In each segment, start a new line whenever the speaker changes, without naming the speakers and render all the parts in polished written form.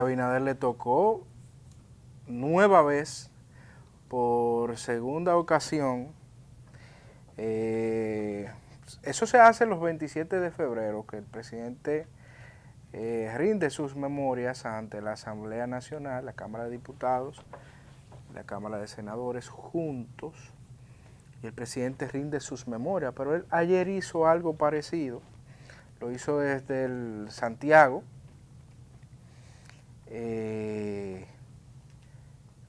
Abinader le tocó nueva vez, por segunda ocasión, eso se hace los 27 de febrero, que el presidente rinde sus memorias ante la Asamblea Nacional, la Cámara de Diputados, la Cámara de Senadores juntos, y el presidente rinde sus memorias, pero él ayer hizo algo parecido, lo hizo desde el Santiago,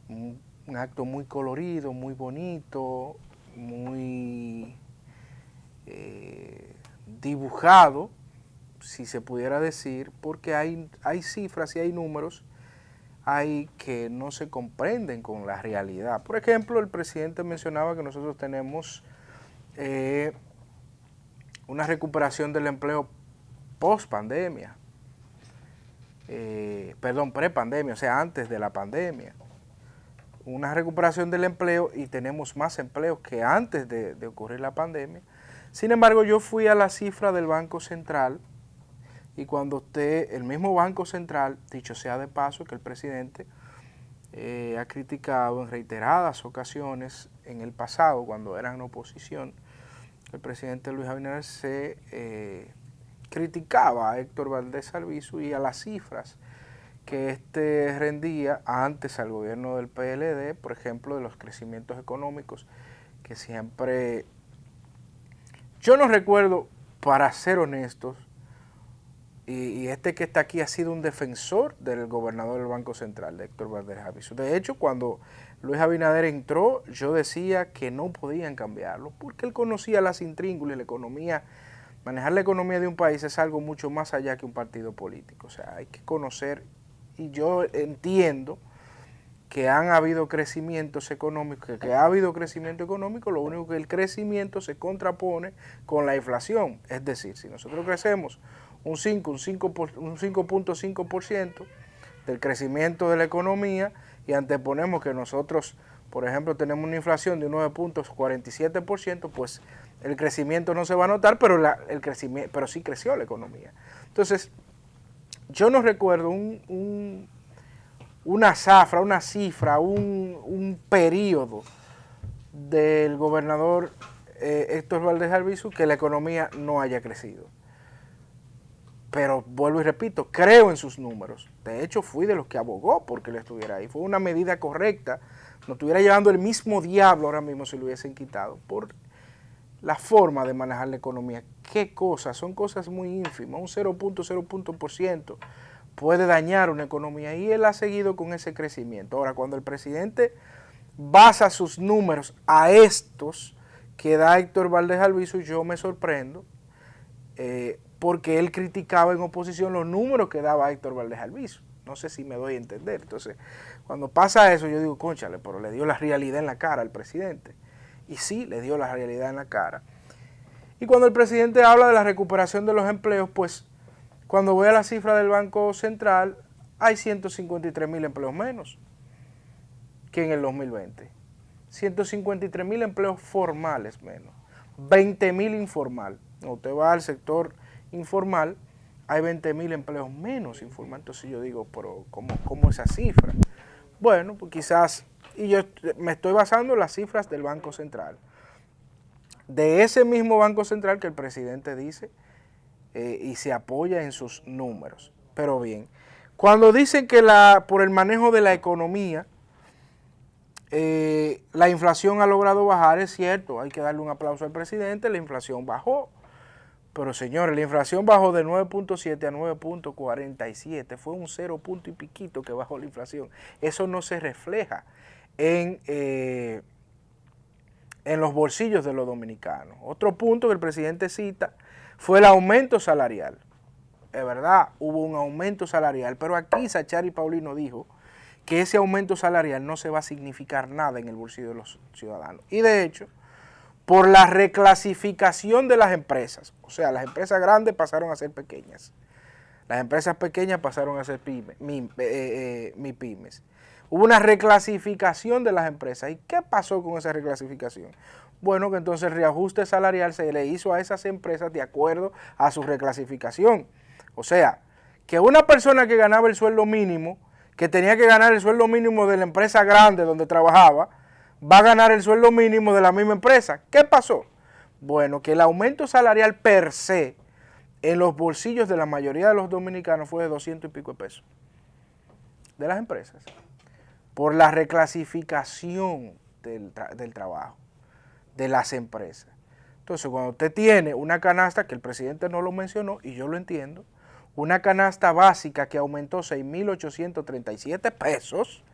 un acto muy colorido, muy bonito, muy dibujado, si se pudiera decir, porque hay cifras y hay números ahí que no se comprenden con la realidad. Por ejemplo, el presidente mencionaba que nosotros tenemos una recuperación del empleo post pandemia, perdón, pre-pandemia, o sea, antes de la pandemia. Una recuperación del empleo y tenemos más empleos que antes de ocurrir la pandemia. Sin embargo, yo fui a la cifra del Banco Central y cuando el mismo Banco Central, dicho sea de paso, que el presidente ha criticado en reiteradas ocasiones en el pasado, cuando era en oposición, el presidente Luis Abinader se criticaba a Héctor Valdés Albizu y a las cifras que rendía antes al gobierno del PLD, por ejemplo, de los crecimientos económicos, que siempre, yo no recuerdo, para ser honestos, y este que está aquí ha sido un defensor del gobernador del Banco Central, de Héctor Valdés Albizu. De hecho, cuando Luis Abinader entró, yo decía que no podían cambiarlo, porque él conocía las intríngulis, la economía. Manejar la economía de un país es algo mucho más allá que un partido político. O sea, hay que conocer, y yo entiendo que han habido crecimientos económicos, que ha habido crecimiento económico, lo único que el crecimiento se contrapone con la inflación. Es decir, si nosotros crecemos un 5.5% del crecimiento de la economía y anteponemos que nosotros, por ejemplo, tenemos una inflación de un 9.47%, pues el crecimiento no se va a notar, pero pero sí creció la economía. Entonces, yo no recuerdo una cifra, un periodo del gobernador Héctor Valdés Albizu que la economía no haya crecido. Pero vuelvo y repito, creo en sus números. De hecho, fui de los que abogó porque él estuviera ahí. Fue una medida correcta. Nos estuviera llevando el mismo diablo ahora mismo si lo hubiesen quitado. Por la forma de manejar la economía. ¿Qué cosas? Son cosas muy ínfimas. Un 0.0% puede dañar una economía. Y él ha seguido con ese crecimiento. Ahora, cuando el presidente basa sus números a estos que da Héctor Valdés Albizu, yo me sorprendo. Porque él criticaba en oposición los números que daba Héctor Valdés Albizu. No sé si me doy a entender. Entonces, cuando pasa eso, yo digo, cónchale, pero le dio la realidad en la cara al presidente. Y sí, le dio la realidad en la cara. Y cuando el presidente habla de la recuperación de los empleos, pues, cuando voy a la cifra del Banco Central, hay 153.000 empleos menos que en el 2020. 153.000 empleos formales menos. 20.000 informal. Usted va al sector informal, hay 20.000 empleos menos informal. Entonces yo digo, pero ¿cómo esa cifra? Bueno, pues quizás, y yo me estoy basando en las cifras del Banco Central. De ese mismo Banco Central que el presidente dice y se apoya en sus números. Pero bien, cuando dicen que por el manejo de la economía, la inflación ha logrado bajar, es cierto, hay que darle un aplauso al presidente, la inflación bajó. Pero señores, la inflación bajó de 9.7 a 9.47, fue un 0 punto y piquito que bajó la inflación. Eso no se refleja en los bolsillos de los dominicanos. Otro punto que el presidente cita fue el aumento salarial. Es verdad, hubo un aumento salarial, pero aquí Sachari Paulino dijo que ese aumento salarial no se va a significar nada en el bolsillo de los ciudadanos. Y de hecho, por la reclasificación de las empresas. O sea, las empresas grandes pasaron a ser pequeñas. Las empresas pequeñas pasaron a ser MIPYMES. Hubo una reclasificación de las empresas. ¿Y qué pasó con esa reclasificación? Bueno, que entonces el reajuste salarial se le hizo a esas empresas de acuerdo a su reclasificación. O sea, que una persona que ganaba el sueldo mínimo, que tenía que ganar el sueldo mínimo de la empresa grande donde trabajaba, va a ganar el sueldo mínimo de la misma empresa. ¿Qué pasó? Bueno, que el aumento salarial per se en los bolsillos de la mayoría de los dominicanos fue de 200 y pico de pesos de las empresas, por la reclasificación del trabajo de las empresas. Entonces, cuando usted tiene una canasta, que el presidente no lo mencionó, y yo lo entiendo, una canasta básica que aumentó 6.837 pesos,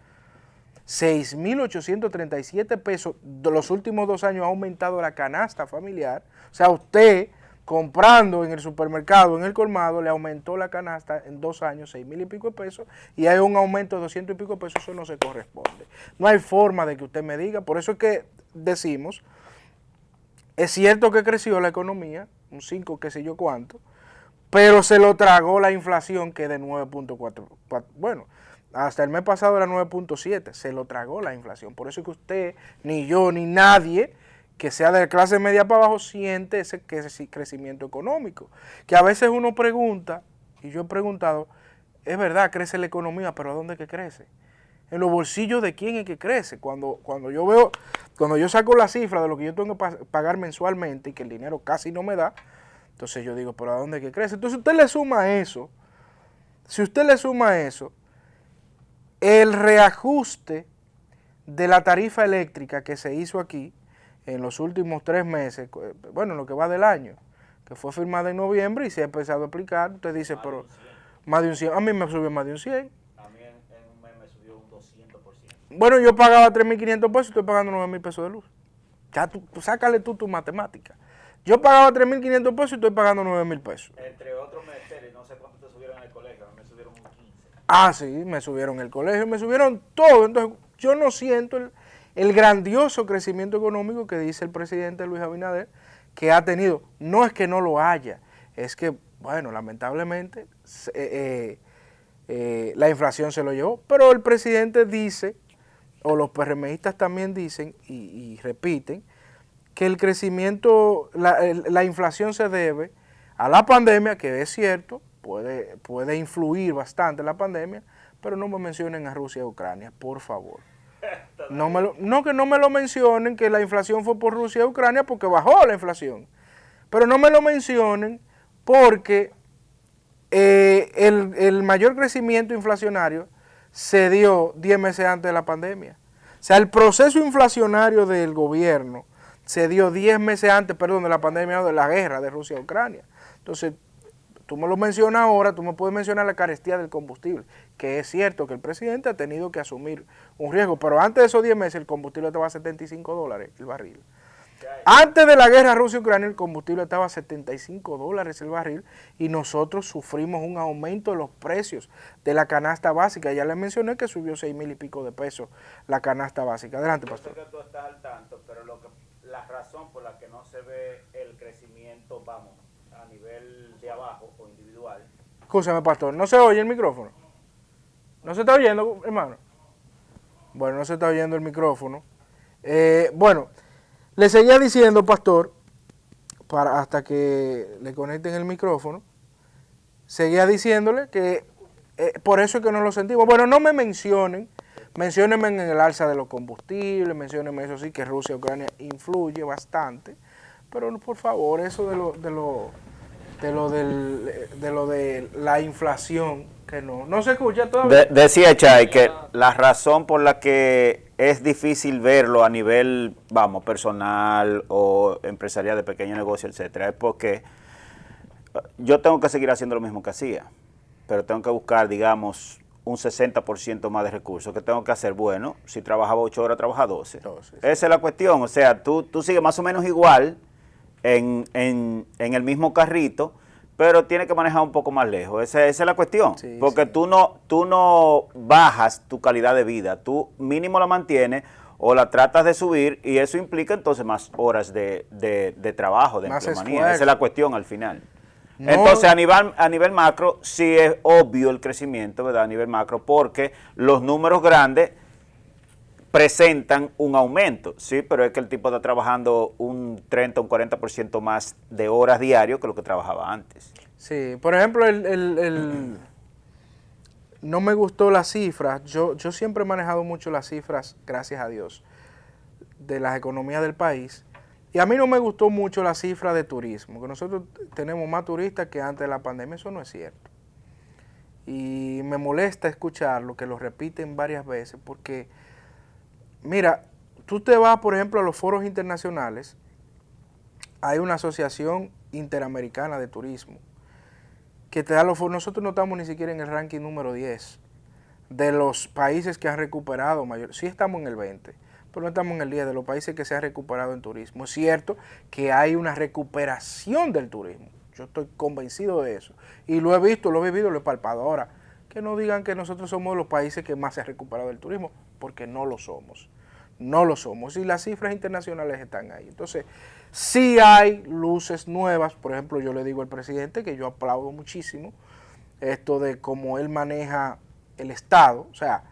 6.837 pesos, de los últimos 2 años ha aumentado la canasta familiar, o sea, usted comprando en el supermercado, en el colmado, le aumentó la canasta en 2 años 6.000 y pico de pesos, y hay un aumento de 200 y pico de pesos, eso no se corresponde. No hay forma de que usted me diga, por eso es que decimos, es cierto que creció la economía, un 5 qué sé yo cuánto, pero se lo tragó la inflación, que es de 9.4, bueno, hasta el mes pasado era 9.7, se lo tragó la inflación. Por eso es que usted, ni yo, ni nadie que sea de clase media para abajo siente ese crecimiento económico. Que a veces uno pregunta, y yo he preguntado, es verdad, crece la economía, pero ¿a dónde es que crece? ¿En los bolsillos de quién es que crece? Cuando yo saco la cifra de lo que yo tengo que pagar mensualmente y que el dinero casi no me da, entonces yo digo, ¿pero a dónde es que crece? Entonces usted le suma eso, si usted le suma eso, el reajuste de la tarifa eléctrica que se hizo aquí en los últimos 3 meses, bueno, lo que va del año, que fue firmada en noviembre y se ha empezado a aplicar, usted dice, pero más de un 100, a mí me subió más de un 100.
A mí en un mes me subió un 200%.
Bueno, yo pagaba 3.500 pesos y estoy pagando 9.000 pesos de luz. Ya tú sácale tú tu matemática. Yo pagaba 3.500 pesos y estoy pagando 9.000 pesos.
Entre otros menesteres, no sé cuánto te subieron en el colegio, a mí me subieron un 15.
Ah, sí, me subieron el colegio, me subieron todo. Entonces, yo no siento el grandioso crecimiento económico que dice el presidente Luis Abinader que ha tenido. No es que no lo haya, es que, bueno, lamentablemente la inflación se lo llevó. Pero el presidente dice, o los PRMistas también dicen y repiten, que el crecimiento, la inflación se debe a la pandemia, que es cierto, puede influir bastante la pandemia, pero no me mencionen a Rusia y Ucrania, por favor. Que no me lo mencionen, que la inflación fue por Rusia y Ucrania, porque bajó la inflación. Pero no me lo mencionen porque el mayor crecimiento inflacionario se dio 10 meses antes de la pandemia. O sea, el proceso inflacionario del gobierno se dio 10 meses antes, perdón, de la pandemia o de la guerra de Rusia y Ucrania. Entonces, tú me lo mencionas ahora, tú me puedes mencionar la carestía del combustible, que es cierto que el presidente ha tenido que asumir un riesgo, pero antes de esos 10 meses el combustible estaba a $75 el barril. Antes de la guerra Rusia-Ucrania el combustible estaba a $75 el barril y nosotros sufrimos un aumento de los precios de la canasta básica. Ya les mencioné que subió 6.000 y pico de pesos la canasta básica. Adelante, pastor.
Yo sé que tú estás al tanto, pero la razón por la que no se ve el crecimiento, vamos, a nivel de abajo o individual.
Escúchame, pastor, ¿no se oye el micrófono? ¿No se está oyendo, hermano? Bueno, no se está oyendo el micrófono. Bueno, le seguía diciendo, pastor, hasta que le conecten el micrófono, seguía diciéndole que por eso es que no lo sentimos. Bueno, no me menciónenme en el alza de los combustibles, menciónenme eso sí, que Rusia y Ucrania influye bastante, pero por favor, eso de la inflación, que no se escucha todavía.
Decía Chay que la razón por la que es difícil verlo a nivel, vamos, personal o empresarial de pequeño negocio, etcétera, es porque yo tengo que seguir haciendo lo mismo que hacía, pero tengo que buscar, digamos, un 60% más de recursos. ¿Qué tengo que hacer? Bueno, si trabajaba 8 horas, trabaja 12. Esa es la cuestión. O sea, tú sigues más o menos igual en el mismo carrito, pero tienes que manejar un poco más lejos. Esa es la cuestión. Sí, porque sí. Tú no bajas tu calidad de vida. Tú mínimo la mantienes o la tratas de subir y eso implica entonces más horas de trabajo, de empleomanía. Esa es la cuestión al final. No. Entonces, a nivel macro, sí es obvio el crecimiento, ¿verdad? A nivel macro, porque los números grandes presentan un aumento, sí, pero es que el tipo está trabajando un 30, un 40% más de horas diario que lo que trabajaba antes.
Sí, por ejemplo, el no me gustó las cifras. Yo siempre he manejado mucho las cifras, gracias a Dios, de las economías del país. Y a mí no me gustó mucho la cifra de turismo, que nosotros tenemos más turistas que antes de la pandemia. Eso no es cierto. Y me molesta escucharlo, que lo repiten varias veces, porque, mira, tú te vas, por ejemplo, a los foros internacionales, hay una asociación interamericana de turismo, que te da los foros. Nosotros no estamos ni siquiera en el ranking número 10 de los países que han recuperado mayor. Sí estamos en el 20, pero no estamos en el 10 de los países que se han recuperado en turismo. Es cierto que hay una recuperación del turismo. Yo estoy convencido de eso. Y lo he visto, lo he vivido, lo he palpado. Ahora, que no digan que nosotros somos los países que más se ha recuperado del turismo, porque no lo somos. No lo somos. Y las cifras internacionales están ahí. Entonces, sí hay luces nuevas. Por ejemplo, yo le digo al presidente que yo aplaudo muchísimo esto de cómo él maneja el Estado. O sea,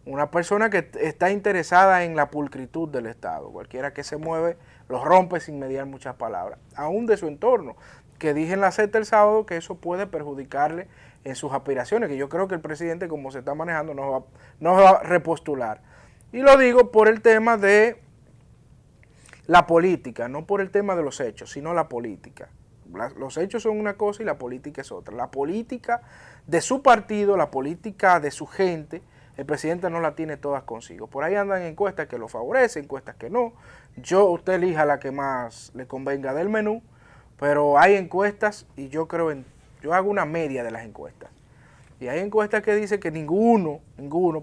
una persona que está interesada en la pulcritud del Estado. Cualquiera que se mueve lo rompe sin mediar muchas palabras. Aún de su entorno, que dije en la CETA el sábado que eso puede perjudicarle en sus aspiraciones, que yo creo que el presidente, como se está manejando, no va a repostular. Y lo digo por el tema de la política, no por el tema de los hechos, sino la política. Los hechos son una cosa y la política es otra. La política de su partido, la política de su gente, el presidente no la tiene todas consigo. Por ahí andan encuestas que lo favorecen, encuestas que no. Usted elija la que más le convenga del menú, pero hay encuestas y yo hago una media de las encuestas. Y hay encuestas que dicen que ninguno,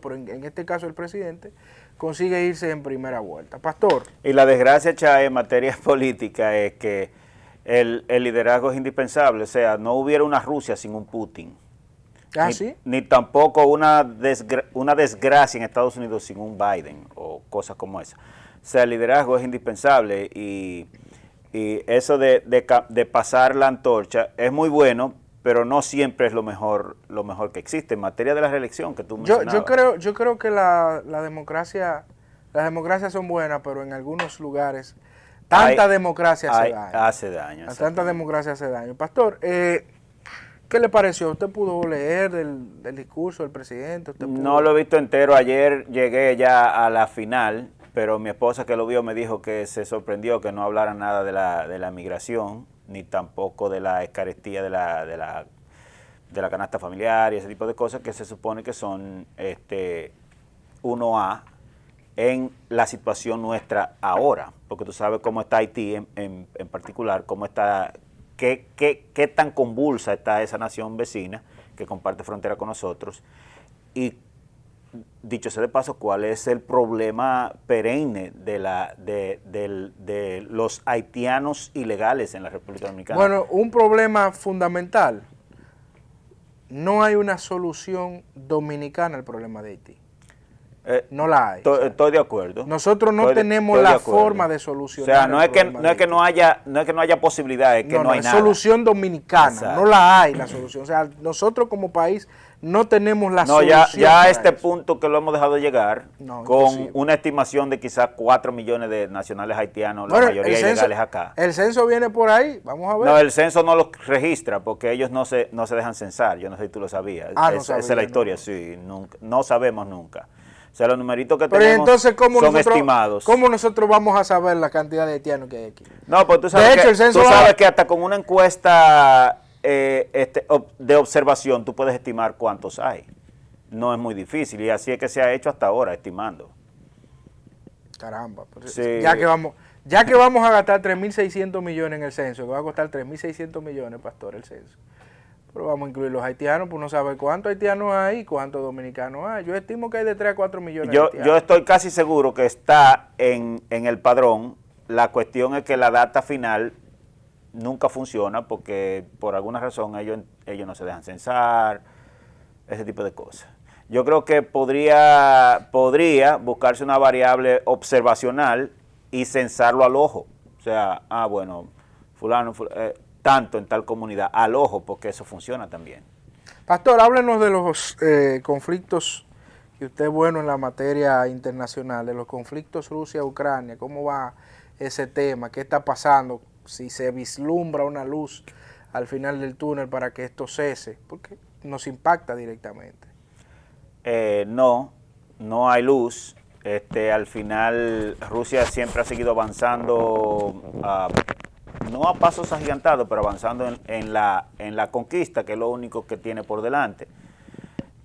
pero en este caso el presidente, consigue irse en primera vuelta. Pastor.
Y la desgracia, Chay, en materia política es que el liderazgo es indispensable. O sea, no hubiera una Rusia sin un Putin.
¿Sí?
Ni tampoco una desgracia en Estados Unidos sin un Biden o cosas como esa. O sea, el liderazgo es indispensable y eso de pasar la antorcha es muy bueno, pero no siempre es lo mejor que existe en materia de la reelección que tú mencionabas.
Yo creo que las democracias son buenas, pero en algunos lugares tanta democracia
hace daño.
Tanta democracia hace daño. Pastor, ¿qué le pareció? ¿Usted pudo leer del discurso del presidente?
No lo he visto entero. Ayer llegué ya a la final, pero mi esposa que lo vio me dijo que se sorprendió que no hablara nada de la migración, ni tampoco de la escarestía de la canasta familiar y ese tipo de cosas que se supone que son 1A en la situación nuestra ahora, porque tú sabes cómo está Haití en particular, cómo está, qué tan convulsa está esa nación vecina que comparte frontera con nosotros. Y dicho sea de paso, ¿cuál es el problema perenne de los haitianos ilegales en la República Dominicana?
Bueno, un problema fundamental. No hay una solución dominicana al problema de Haití. No la hay.
Estoy de acuerdo.
Nosotros no tenemos la forma de solucionar.
O sea, no es que no haya posibilidad, es que no hay nada.
Solución dominicana. Exacto. No la hay la solución. O sea, nosotros como país no tenemos la solución.
Ya a este punto que lo hemos dejado llegar, con una estimación de quizás 4 millones de nacionales haitianos, la mayoría ilegales acá.
El censo viene por ahí, vamos a ver.
No, el censo no lo registra porque ellos no se dejan censar. Yo no sé si tú lo sabías. Esa es la historia, sí. No sabemos nunca. O sea, los numeritos que tenemos
entonces,
son estimados.
¿Cómo nosotros vamos a saber la cantidad de haitianos que hay aquí?
No, pues tú sabes que hasta con una encuesta de observación tú puedes estimar cuántos hay. No es muy difícil y así es que se ha hecho hasta ahora, estimando.
Caramba. Pues
sí.
Ya que vamos a gastar 3.600 millones en el censo, que va a costar 3.600 millones, Pastor, el censo. Pero vamos a incluir los haitianos, pues no sabe cuántos haitianos hay y cuántos dominicanos hay. Yo estimo que hay de 3 a 4 millones de haitianos.
Yo estoy casi seguro que está en el padrón. La cuestión es que la data final nunca funciona porque por alguna razón ellos no se dejan censar, ese tipo de cosas. Yo creo que podría buscarse una variable observacional y censarlo al ojo. O sea, fulano tanto en tal comunidad, al ojo, porque eso funciona también.
Pastor, háblenos de los conflictos, que usted es bueno en la materia internacional, de los conflictos Rusia-Ucrania, ¿cómo va ese tema? ¿Qué está pasando? Si se vislumbra una luz al final del túnel para que esto cese, porque nos impacta directamente.
No hay luz. Al final Rusia siempre ha seguido avanzando, no a pasos agigantados, pero avanzando en la conquista, que es lo único que tiene por delante.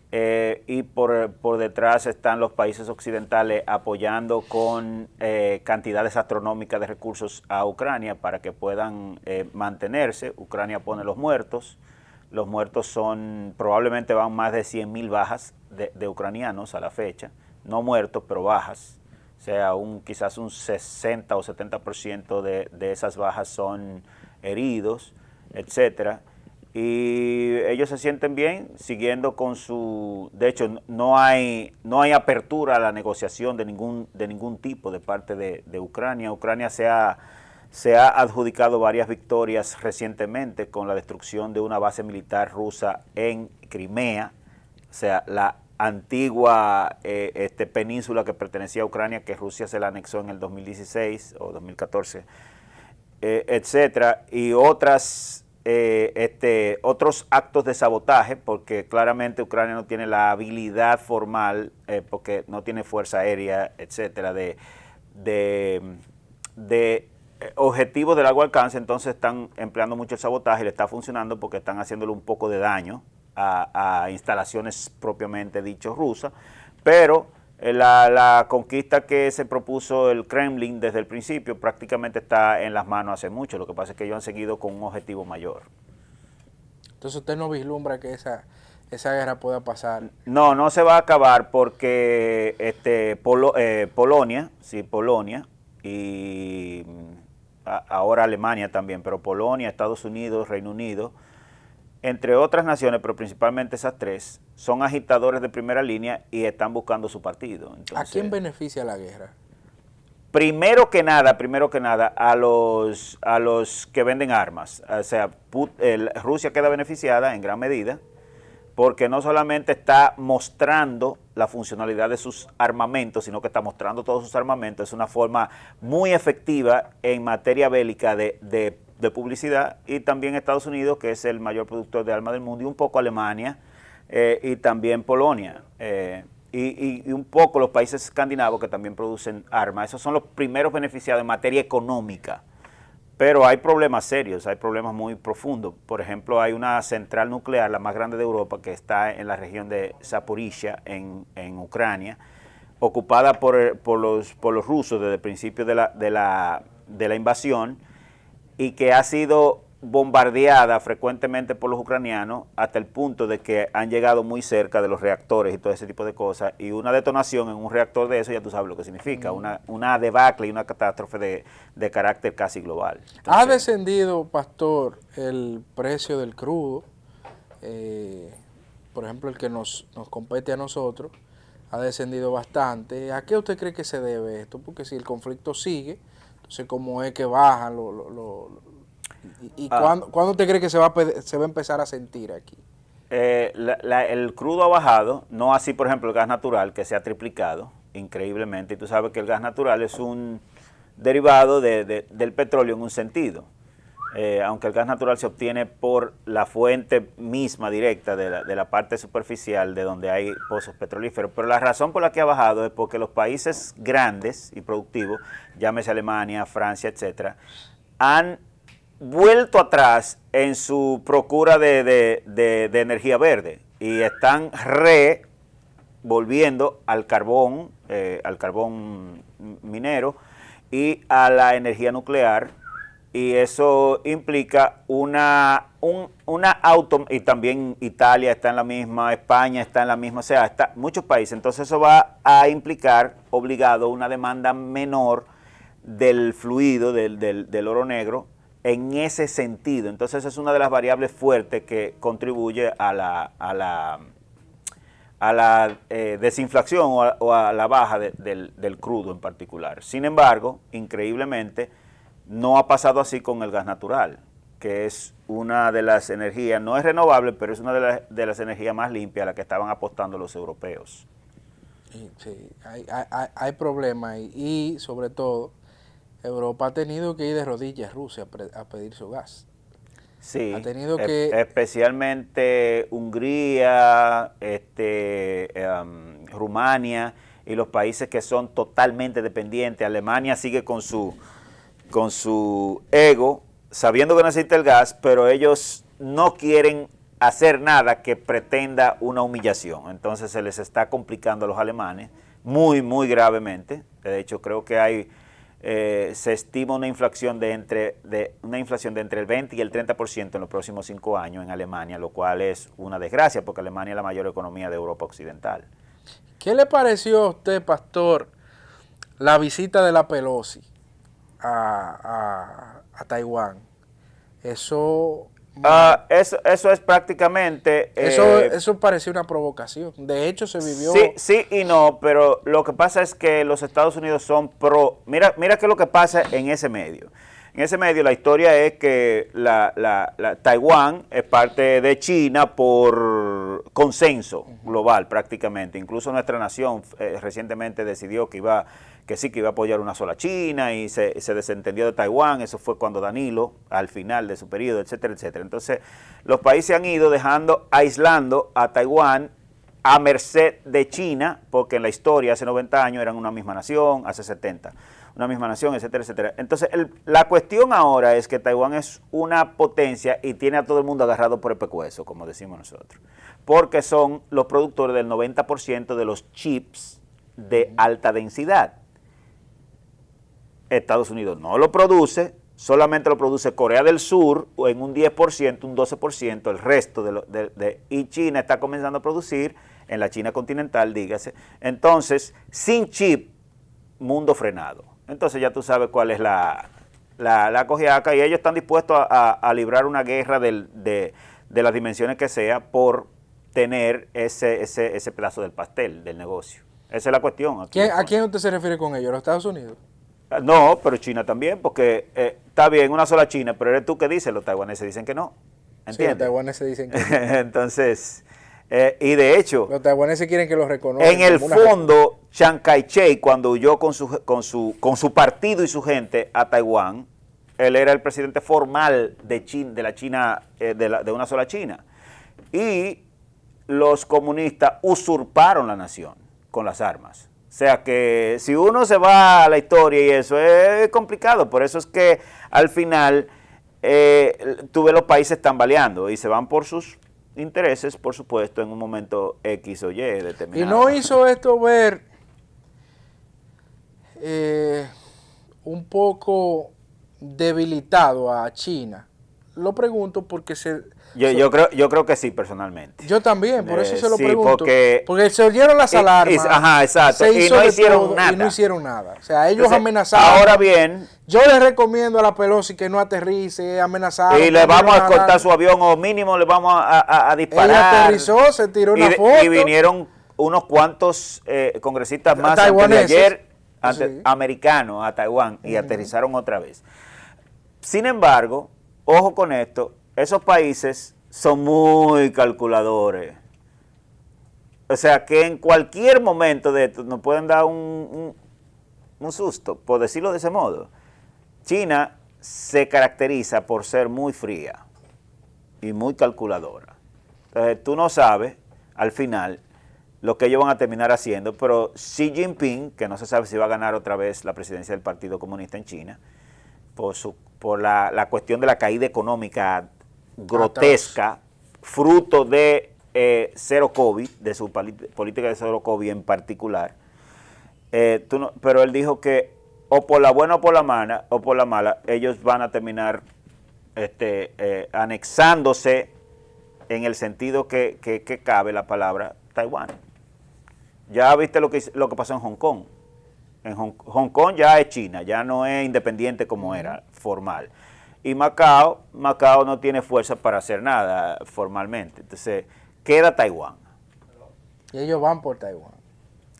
Y por detrás están los países occidentales apoyando con cantidades astronómicas de recursos a Ucrania para que puedan mantenerse. Ucrania pone los muertos son, probablemente van más de 100.000 bajas de ucranianos a la fecha, no muertos, pero bajas. O sea, quizás un 60 o 70% de esas bajas son heridos, etcétera. Y ellos se sienten bien siguiendo con su... De hecho, no hay apertura a la negociación de ningún tipo de parte de Ucrania. Ucrania se ha adjudicado varias victorias recientemente con la destrucción de una base militar rusa en Crimea, o sea, la antigua península que pertenecía a Ucrania, que Rusia se la anexó en el 2016 o 2014, etcétera, y otros actos de sabotaje, porque claramente Ucrania no tiene la habilidad formal, porque no tiene fuerza aérea, etcétera, de objetivos de largo alcance. Entonces están empleando mucho el sabotaje y le está funcionando porque están haciéndole un poco de daño a instalaciones propiamente dicho rusas, pero la conquista que se propuso el Kremlin desde el principio prácticamente está en las manos hace mucho. Lo que pasa es que ellos han seguido con un objetivo mayor.
Entonces usted no vislumbra que esa guerra pueda pasar.
No se va a acabar porque Polonia y ahora Alemania también, pero Polonia, Estados Unidos, Reino Unido, entre otras naciones, pero principalmente esas tres, son agitadores de primera línea y están buscando su partido. Entonces,
¿a quién beneficia la guerra?
Primero que nada, a los que venden armas. O sea, Rusia queda beneficiada en gran medida porque no solamente está mostrando la funcionalidad de sus armamentos, sino que está mostrando todos sus armamentos. Es una forma muy efectiva en materia bélica de publicidad, y también Estados Unidos, que es el mayor productor de armas del mundo, y un poco Alemania, y también Polonia, y un poco los países escandinavos que también producen armas. Esos son los primeros beneficiados en materia económica. Pero hay problemas serios, hay problemas muy profundos. Por ejemplo, hay una central nuclear, la más grande de Europa, que está en la región de Zaporizhia, en Ucrania, ocupada por los rusos desde el principio de la invasión, y que ha sido bombardeada frecuentemente por los ucranianos hasta el punto de que han llegado muy cerca de los reactores y todo ese tipo de cosas, y una detonación en un reactor de eso ya tú sabes lo que significa, una debacle y una catástrofe de carácter casi global. Entonces,
¿ha descendido, Pastor, el precio del crudo? Por ejemplo, el que nos compete a nosotros ha descendido bastante. ¿A qué usted cree que se debe esto? Porque si el conflicto sigue, entonces ¿cómo es que bajan ¿cuándo usted cree que se va a empezar a sentir aquí?
El crudo ha bajado, no así por ejemplo el gas natural, que se ha triplicado increíblemente, y tú sabes que el gas natural es un derivado del petróleo en un sentido, aunque el gas natural se obtiene por la fuente misma directa de la parte superficial de donde hay pozos petrolíferos, pero la razón por la que ha bajado es porque los países grandes y productivos, llámese Alemania, Francia, etcétera, han vuelto atrás en su procura de energía verde y están volviendo al carbón minero y a la energía nuclear, y eso implica y también Italia está en la misma, España está en la misma, o sea, muchos países. Entonces eso va a implicar obligado una demanda menor del fluido, del oro negro, en ese sentido. Entonces es una de las variables fuertes que contribuye a la desinflación o a la baja del crudo en particular. Sin embargo, increíblemente, no ha pasado así con el gas natural, que es una de las energías, no es renovable, pero es una de las energías más limpias a la que estaban apostando los europeos.
Sí, hay problemas y sobre todo Europa ha tenido que ir de rodillas a Rusia a pedir su gas.
Sí,
ha tenido que...
especialmente Hungría, Rumania y los países que son totalmente dependientes. Alemania sigue con su ego, sabiendo que necesita el gas, pero ellos no quieren hacer nada que pretenda una humillación. Entonces se les está complicando a los alemanes muy, muy gravemente. De hecho, creo que se estima una inflación de entre el 20 y el 30% en los próximos 5 años en Alemania, lo cual es una desgracia porque Alemania es la mayor economía de Europa Occidental.
¿Qué le pareció a usted, pastor, la visita de la Pelosi a Taiwán? Eso
Eso es prácticamente...
eso parecía una provocación. De hecho, se vivió...
Sí y no, pero lo que pasa es que los Estados Unidos son pro... Mira qué es lo que pasa en ese medio. En ese medio la historia es que Taiwán es parte de China por consenso global prácticamente. Incluso nuestra nación recientemente decidió que iba a apoyar una sola China y se desentendió de Taiwán. Eso fue cuando Danilo, al final de su periodo, etcétera, etcétera. Entonces, los países han ido aislando a Taiwán a merced de China, porque en la historia hace 90 años eran una misma nación, hace 70, una misma nación, etcétera, etcétera. Entonces, la cuestión ahora es que Taiwán es una potencia y tiene a todo el mundo agarrado por el pescuezo, como decimos nosotros, porque son los productores del 90% de los chips de alta densidad. Estados Unidos no lo produce, solamente lo produce Corea del Sur en un 10%, un 12%, el resto y China está comenzando a producir en la China continental, dígase. Entonces, sin chip, mundo frenado. Entonces ya tú sabes cuál es la cogiaca y ellos están dispuestos a librar una guerra de las dimensiones que sea por tener ese pedazo del pastel del negocio. Esa es la cuestión.
¿A quién usted se refiere con ellos? ¿A los Estados Unidos?
No, pero China también, porque está bien, una sola China, pero eres tú que dices, los taiwaneses dicen que no. ¿Entiendes?
Sí, los taiwaneses dicen que no.
Entonces, y de hecho,
los taiwaneses quieren que los reconozcan.
En el fondo, Chiang Kai-shek, cuando huyó con su partido y su gente a Taiwán, él era el presidente formal de la China, de una sola China. Y los comunistas usurparon la nación con las armas. O sea que si uno se va a la historia y eso es complicado, por eso es que al final tú ves los países tambaleando y se van por sus intereses, por supuesto, en un momento X o Y determinado.
Y no hizo esto ver un poco debilitado a China. Lo pregunto porque
yo creo que sí, personalmente.
Yo también, por eso se lo
sí,
pregunto. Porque se oyeron las alarmas.
Ajá, exacto.
Y no hicieron nada. O sea, ellos amenazaron.
Ahora bien,
yo les recomiendo a la Pelosi que no aterrice, amenazaron.
Y le vamos a escoltar su avión, o mínimo le vamos a disparar.
Ella aterrizó, se tiró una foto.
Y vinieron unos cuantos congresistas más americanos a Taiwán y aterrizaron otra vez. Sin embargo, ojo con esto, esos países son muy calculadores. O sea, que en cualquier momento de esto nos pueden dar un susto, por decirlo de ese modo. China se caracteriza por ser muy fría y muy calculadora. Entonces, tú no sabes, al final, lo que ellos van a terminar haciendo, pero Xi Jinping, que no se sabe si va a ganar otra vez la presidencia del Partido Comunista en China, por la cuestión de la caída económica grotesca, fruto de cero COVID, de su política de cero COVID en particular. Pero él dijo que o por la buena o por la mala, ellos van a terminar anexándose en el sentido que cabe la palabra Taiwán. Ya viste lo que pasó en Hong Kong. En Hong Kong ya es China, ya no es independiente como era, formal. Y Macao no tiene fuerza para hacer nada formalmente. Entonces, queda Taiwán.
Y ellos van por Taiwán.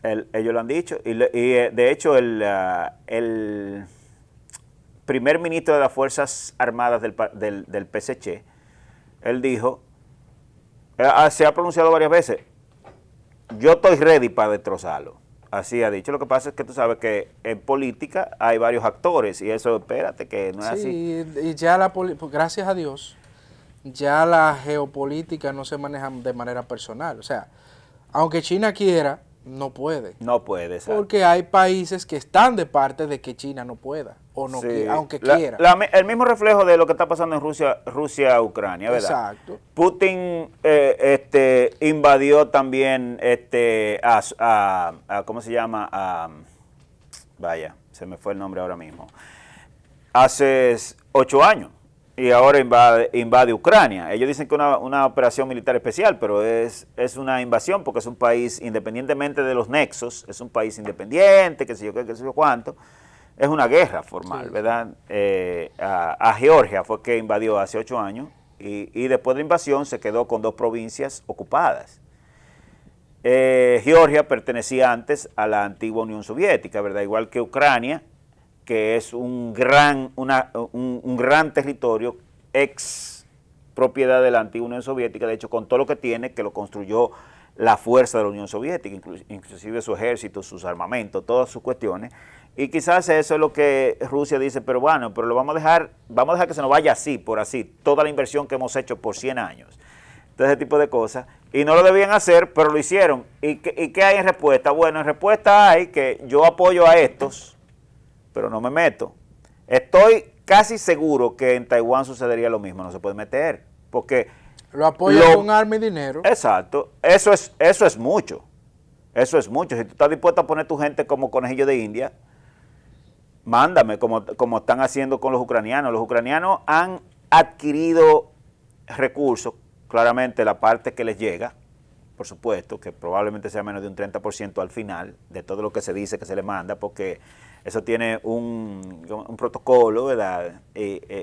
Ellos lo han dicho. Y de hecho, el primer ministro de las Fuerzas Armadas del PSC, él dijo, se ha pronunciado varias veces, yo estoy ready para destrozarlo. Así ha dicho. Lo que pasa es que tú sabes que en política hay varios actores y eso, espérate, que no es así.
Sí, y ya gracias a Dios, ya la geopolítica no se maneja de manera personal. O sea, aunque China quiera, no puede.
No puede, exacto.
Porque hay países que están de parte de que China no pueda, o no
Sí.
aunque quiera.
El mismo reflejo de lo que está pasando en Rusia, Ucrania, ¿verdad?
Exacto.
Putin invadió también ¿cómo se llama? Vaya, se me fue el nombre ahora mismo. Hace 8 años. Y ahora invade Ucrania. Ellos dicen que es una operación militar especial, pero es una invasión porque es un país, independientemente de los nexos, es un país independiente, qué sé yo qué, qué sé yo cuánto. Es una guerra formal, sí, ¿verdad? A Georgia fue que invadió hace 8 años y después de la invasión se quedó con 2 provincias ocupadas. Georgia pertenecía antes a la antigua Unión Soviética, ¿verdad? Igual que Ucrania, que es un gran territorio ex propiedad de la antigua Unión Soviética, de hecho con todo lo que tiene, que lo construyó la fuerza de la Unión Soviética, inclusive su ejército, sus armamentos, todas sus cuestiones, y quizás eso es lo que Rusia dice, pero bueno, pero lo vamos a dejar que se nos vaya así, por así, toda la inversión que hemos hecho por 100 años, todo ese tipo de cosas, y no lo debían hacer, pero lo hicieron. ¿Y qué hay en respuesta? Bueno, en respuesta hay que yo apoyo a estos, pero no me meto. Estoy casi seguro que en Taiwán sucedería lo mismo, no se puede meter, porque...
Lo apoya con armas y dinero.
Exacto, eso es mucho, eso es mucho. Si tú estás dispuesto a poner tu gente como conejillo de India, mándame, como están haciendo con los ucranianos. Los ucranianos han adquirido recursos, claramente la parte que les llega, por supuesto, que probablemente sea menos de un 30% al final de todo lo que se dice que se le manda, porque eso tiene un protocolo, ¿verdad?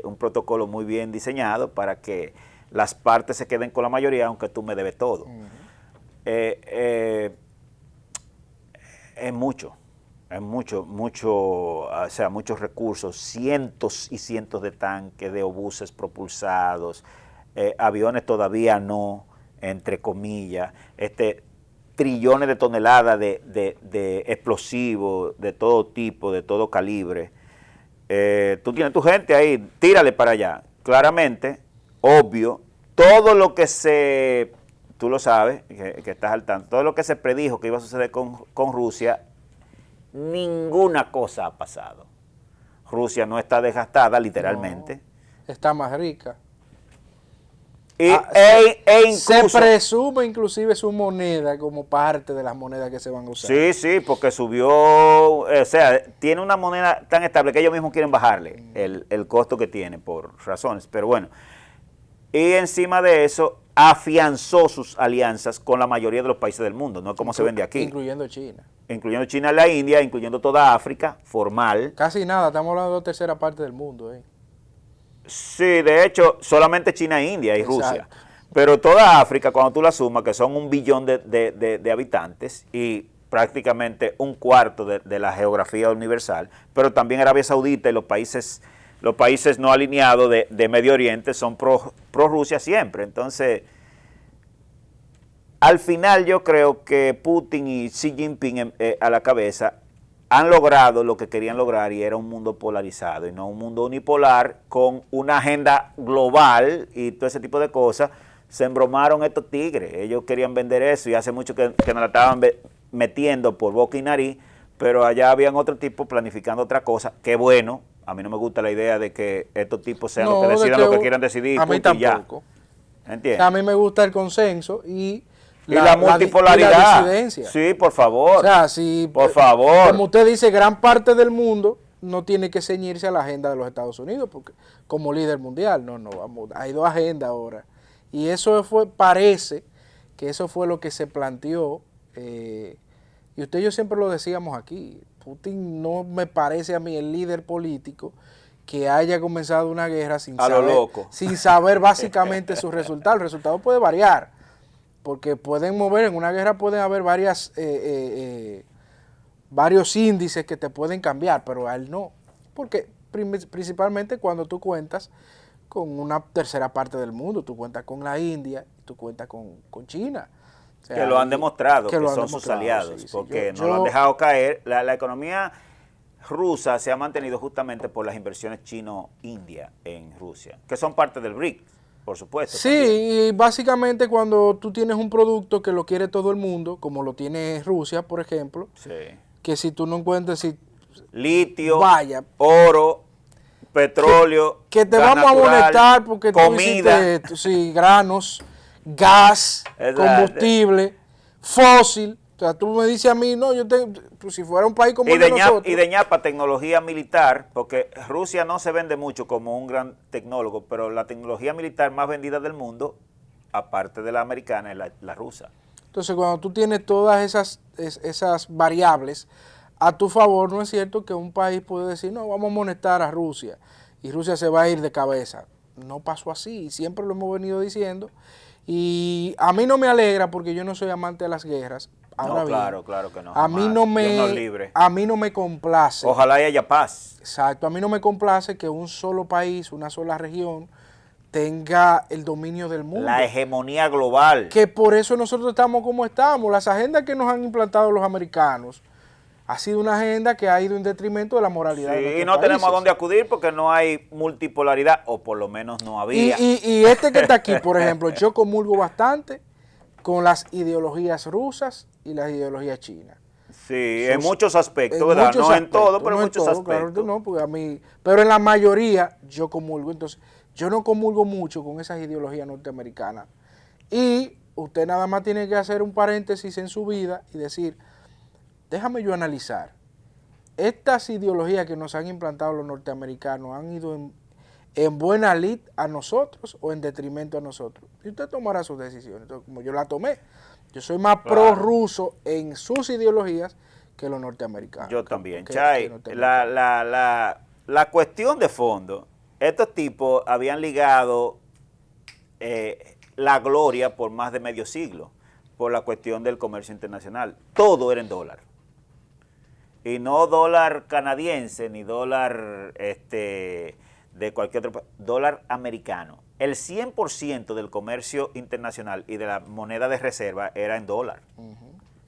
Un protocolo muy bien diseñado para que las partes se queden con la mayoría, aunque tú me debes todo. Es mucho, o sea, muchos recursos, cientos y cientos de tanques, de obuses propulsados, aviones todavía no, entre comillas, trillones de toneladas de explosivos de todo tipo, de todo calibre. Tú tienes tu gente ahí, tírale para allá. Claramente, obvio, todo lo que tú lo sabes, que estás al tanto, todo lo que se predijo que iba a suceder con Rusia, ninguna cosa ha pasado. Rusia no está desgastada, literalmente.
No, está más rica.
Incluso,
se presume inclusive su moneda como parte de las monedas que se van a usar.
Sí, porque subió, o sea, tiene una moneda tan estable que ellos mismos quieren bajarle el costo que tiene por razones, pero bueno. Y encima de eso, afianzó sus alianzas con la mayoría de los países del mundo, no es como se vende aquí.
Incluyendo China.
Incluyendo China, la India, incluyendo toda África, formal.
Casi nada, estamos hablando de la tercera parte del mundo.
Sí, de hecho, solamente China, India y
Exacto.
Rusia. Pero toda África, cuando tú la sumas, que son 1 billón de habitantes y prácticamente 1/4 de la geografía universal, pero también Arabia Saudita y los países no alineados de Medio Oriente son pro Rusia siempre. Entonces, al final yo creo que Putin y Xi Jinping a la cabeza han logrado lo que querían lograr, y era un mundo polarizado y no un mundo unipolar con una agenda global y todo ese tipo de cosas. Se embromaron estos tigres, ellos querían vender eso y hace mucho que nos la estaban metiendo por boca y nariz, pero allá habían otro tipo planificando otra cosa. Qué bueno, a mí no me gusta la idea de que estos tipos sean los que decidan lo que quieran decidir.
A mí tampoco.
¿Entiendes?
A mí me gusta el consenso y
la multipolaridad.
Y la disidencia.
Sí, por favor.
O sea, si,
por favor.
Como usted dice, gran parte del mundo no tiene que ceñirse a la agenda de los Estados Unidos, porque como líder mundial, vamos, hay 2 agendas ahora. Y eso parece que eso fue lo que se planteó, y usted y yo siempre lo decíamos aquí, Putin no me parece a mí el líder político que haya comenzado una guerra sin saber básicamente su resultado. El resultado puede variar, porque pueden mover, en una guerra pueden haber varios índices que te pueden cambiar, pero a él no, porque principalmente cuando tú cuentas con una tercera parte del mundo, tú cuentas con la India, tú cuentas con China. O sea,
que lo han demostrado, que son sus aliados, sí, porque no lo han dejado caer. La economía rusa se ha mantenido justamente por las inversiones chino-india en Rusia, que son parte del BRICS. por supuesto.
Sí,
también.
y básicamente cuando tú tienes un producto que lo quiere todo el mundo, como lo tiene Rusia, por ejemplo,
Sí.
que si tú no encuentras, si
Litio,
vaya,
oro, petróleo,
que te
gas
vamos
natural,
a molestar porque tú
comida.
hiciste sí, granos, gas,
Exacto.
combustible, fósil. O sea, tú me dices a mí, no, pues si fuera un país como el de nosotros.
Y de ñapa tecnología militar, porque Rusia no se vende mucho como un gran tecnólogo, pero la tecnología militar más vendida del mundo, aparte de la americana, es la rusa.
Entonces, cuando tú tienes todas esas variables a tu favor, no es cierto que un país puede decir, no, vamos a molestar a Rusia y Rusia se va a ir de cabeza. No pasó así, siempre lo hemos venido diciendo. Y a mí no me alegra porque yo no soy amante de las guerras. Ahora
No, claro,
bien,
claro que no.
a mí
jamás.
no
Dios nos
me,
libre.
a mí no me complace.
Ojalá y haya paz.
Exacto, a mí no me complace que un solo país, una sola región, tenga el dominio del mundo.
La hegemonía global.
Que por eso nosotros estamos como estamos. Las agendas que nos han implantado los americanos ha sido una agenda que ha ido en detrimento de la moralidad de
Sí,
nuestros
y no tenemos a
países.
dónde acudir porque no hay multipolaridad, o por lo menos no había.
Y este que está aquí, por ejemplo, yo comulgo bastante con las ideologías rusas y las ideologías chinas.
Sí, en muchos
En
aspectos, ¿verdad?
muchos
No en todo,
aspectos,
pero
no
en muchos
todo, claro
aspectos.
que no, porque a mí, pero en la mayoría yo comulgo. Entonces, yo no comulgo mucho con esas ideologías norteamericanas. Y usted nada más tiene que hacer un paréntesis en su vida y decir, déjame yo analizar. Estas ideologías que nos han implantado los norteamericanos han ido en buena lid a nosotros o en detrimento a nosotros. Y usted tomará sus decisiones. Entonces, como yo la tomé, yo soy más pro-ruso en sus ideologías que los norteamericanos.
Yo también.
que
Chay,
norteamericanos.
la cuestión de fondo, estos tipos habían ligado la gloria por más de medio siglo, por la cuestión del comercio internacional. Todo era en dólar. Y no dólar canadiense, ni dólar de cualquier otro, dólar americano. El 100% del comercio internacional y de la moneda de reserva era en dólar.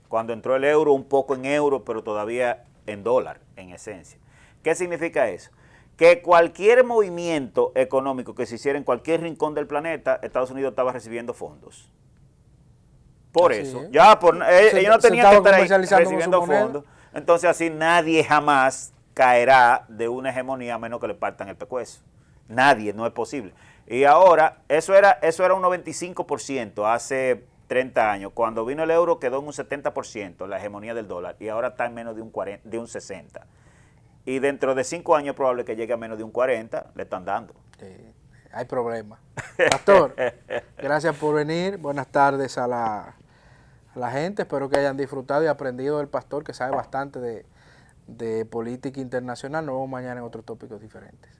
Cuando entró el euro, un poco en euro, pero todavía en dólar, en esencia. ¿Qué significa eso? Que cualquier movimiento económico que se hiciera en cualquier rincón del planeta, Estados Unidos estaba recibiendo fondos. Por
Así
eso,
es.
ya ellos no tenían que estar ahí
comercializando con
recibiendo
su moneda.
fondos. Entonces así nadie jamás caerá de una hegemonía a menos que le partan el pescuezo. Nadie, no es posible. Y ahora, eso era un 95% hace 30 años. Cuando vino el euro quedó en un 70% la hegemonía del dólar y ahora está en menos de un 60%. Y dentro de 5 años es probable que llegue a menos de un 40%, le están dando.
Sí, hay problemas. Pastor, gracias por venir. Buenas tardes a la gente. Espero que hayan disfrutado y aprendido del pastor, que sabe bastante de política internacional. Nos vemos mañana en otros tópicos diferentes.